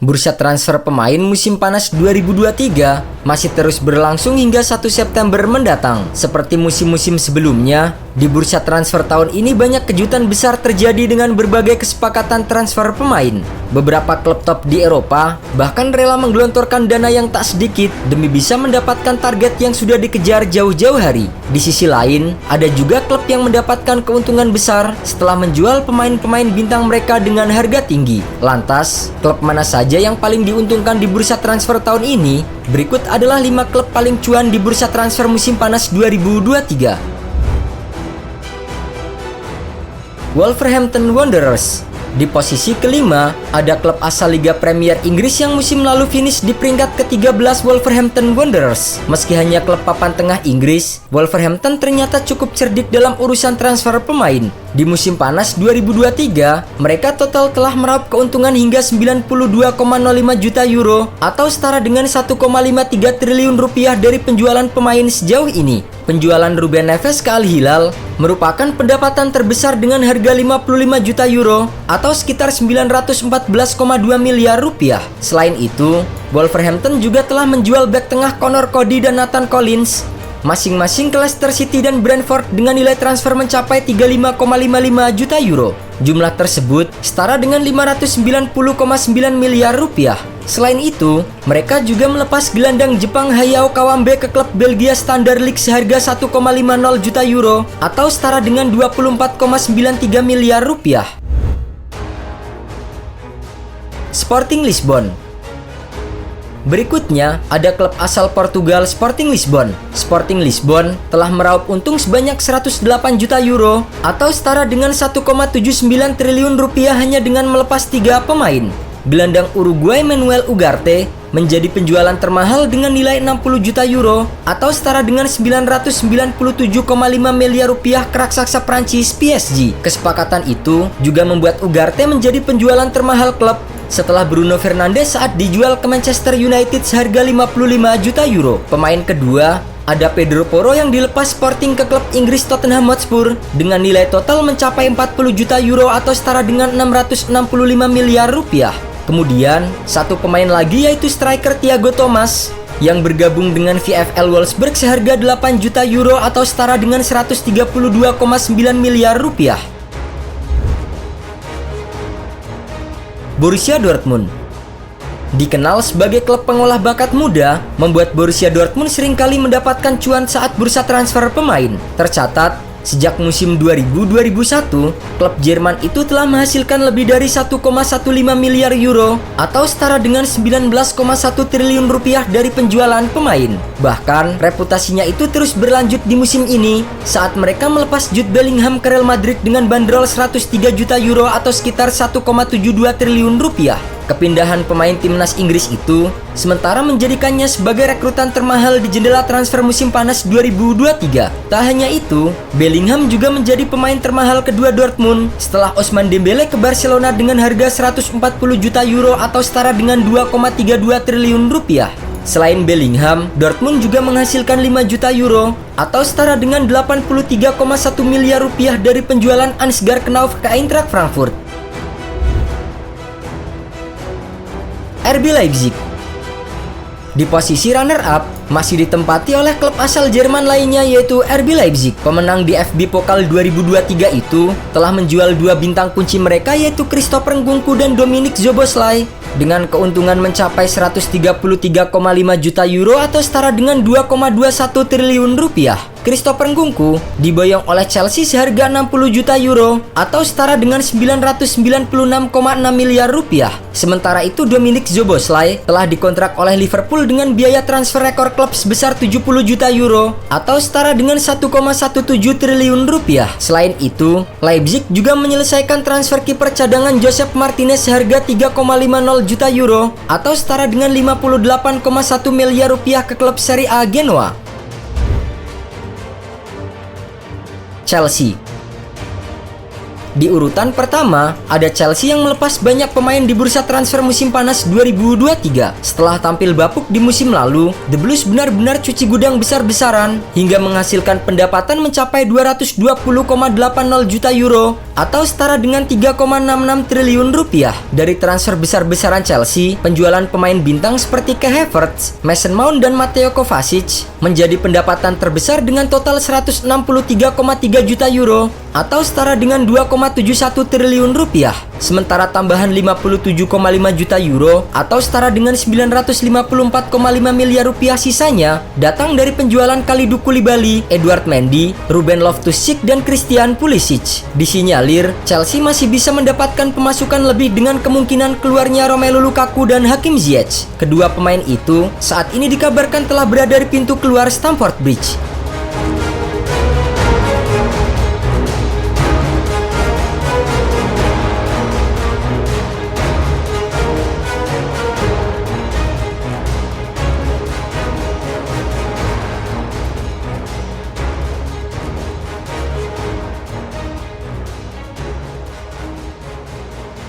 Bursa transfer pemain musim panas 2023 masih terus berlangsung hingga 1 September mendatang. Seperti musim-musim sebelumnya, di bursa transfer tahun ini banyak kejutan besar terjadi dengan berbagai kesepakatan transfer pemain. Beberapa klub top di Eropa bahkan rela menggelontorkan dana yang tak sedikit demi bisa mendapatkan target yang sudah dikejar jauh-jauh hari. Di sisi lain, ada juga klub yang mendapatkan keuntungan besar setelah menjual pemain-pemain bintang mereka dengan harga tinggi. Lantas, klub mana saja yang paling diuntungkan di bursa transfer tahun ini? Berikut adalah 5 klub paling cuan di bursa transfer musim panas 2023. Wolverhampton Wanderers. Di posisi kelima, ada klub asal Liga Premier Inggris yang musim lalu finish di peringkat ke-13, Wolverhampton Wanderers. Meski hanya klub papan tengah Inggris, Wolverhampton ternyata cukup cerdik dalam urusan transfer pemain. Di musim panas 2023, mereka total telah meraup keuntungan hingga 92,05 juta euro atau setara dengan 1,53 triliun rupiah dari penjualan pemain sejauh ini. Penjualan Ruben Neves ke Al Hilal merupakan pendapatan terbesar dengan harga 55 juta euro atau sekitar 914,2 miliar rupiah. Selain itu, Wolverhampton juga telah menjual bek tengah Conor Cody dan Nathan Collins masing-masing ke Leicester City dan Brentford dengan nilai transfer mencapai 35,55 juta euro. Jumlah tersebut setara dengan 590,9 miliar rupiah. Selain itu, mereka juga melepas gelandang Jepang Hayao Kawambe ke klub Belgia Standard Liège seharga 1,50 juta euro atau setara dengan 24,93 miliar rupiah. Sporting Lisbon. Berikutnya, ada klub asal Portugal, Sporting Lisbon. Sporting Lisbon telah meraup untung sebanyak 108 juta euro atau setara dengan 1,79 triliun rupiah hanya dengan melepas 3 pemain. Gelandang Uruguay Manuel Ugarte menjadi penjualan termahal dengan nilai 60 juta euro atau setara dengan 997,5 miliar rupiah ke raksasa Prancis PSG. Kesepakatan itu juga membuat Ugarte menjadi penjualan termahal klub setelah Bruno Fernandes saat dijual ke Manchester United seharga 55 juta euro. Pemain kedua ada Pedro Porro yang dilepas Sporting ke klub Inggris Tottenham Hotspur dengan nilai total mencapai 40 juta euro atau setara dengan 665 miliar rupiah. Kemudian, satu pemain lagi yaitu striker Thiago Thomas yang bergabung dengan VfL Wolfsburg seharga 8 juta euro atau setara dengan 132,9 miliar rupiah. Borussia Dortmund. Dikenal sebagai klub pengolah bakat muda, membuat Borussia Dortmund seringkali mendapatkan cuan saat bursa transfer pemain. Tercatat, sejak musim 2000-2001, klub Jerman itu telah menghasilkan lebih dari 1,15 miliar euro atau setara dengan 19,1 triliun rupiah dari penjualan pemain. Bahkan, reputasinya itu terus berlanjut di musim ini saat mereka melepas Jude Bellingham ke Real Madrid dengan bandrol 103 juta euro atau sekitar 1,72 triliun rupiah. Kepindahan pemain timnas Inggris itu sementara menjadikannya sebagai rekrutan termahal di jendela transfer musim panas 2023. Tak hanya itu, Bellingham juga menjadi pemain termahal kedua Dortmund setelah Ousmane Dembele ke Barcelona dengan harga 140 juta euro atau setara dengan 2,32 triliun rupiah. Selain Bellingham, Dortmund juga menghasilkan 5 juta euro atau setara dengan 83,1 miliar rupiah dari penjualan Ansgar Knauf ke Eintracht Frankfurt. RB Leipzig. Di posisi runner-up masih ditempati oleh klub asal Jerman lainnya yaitu RB Leipzig. Pemenang DFB Pokal 2023 itu telah menjual 2 bintang kunci mereka yaitu Christopher Nkunku dan Dominik Szoboszlai dengan keuntungan mencapai 133,5 juta euro atau setara dengan 2,21 triliun rupiah. Christopher Nkunku diboyong oleh Chelsea seharga 60 juta euro atau setara dengan 996,6 miliar rupiah. Sementara itu Dominik Szoboszlai telah dikontrak oleh Liverpool dengan biaya transfer rekor klub sebesar 70 juta euro atau setara dengan 1,17 triliun rupiah. Selain itu, Leipzig juga menyelesaikan transfer kiper cadangan Josep Martinez seharga 3,50 juta euro atau setara dengan 58,1 miliar rupiah ke klub Serie A Genoa. Chelsea. Di urutan pertama, ada Chelsea yang melepas banyak pemain di bursa transfer musim panas 2023. Setelah tampil bapuk di musim lalu, The Blues benar-benar cuci gudang besar-besaran hingga menghasilkan pendapatan mencapai 220,80 juta euro atau setara dengan 3,66 triliun rupiah. Dari transfer besar-besaran Chelsea, penjualan pemain bintang seperti Kai Havertz, Mason Mount, dan Mateo Kovacic menjadi pendapatan terbesar dengan total 163,3 juta euro atau setara dengan 2,71 triliun rupiah. Sementara tambahan 57,5 juta euro atau setara dengan 954,5 miliar rupiah sisanya datang dari penjualan Kalidou Koulibaly, Edouard Mendy, Ruben Loftus-Cheek, dan Christian Pulisic. Disinyalir, Chelsea masih bisa mendapatkan pemasukan lebih dengan kemungkinan keluarnya Romelu Lukaku dan Hakim Ziyech. Kedua pemain itu saat ini dikabarkan telah berada di pintu keluar Stamford Bridge.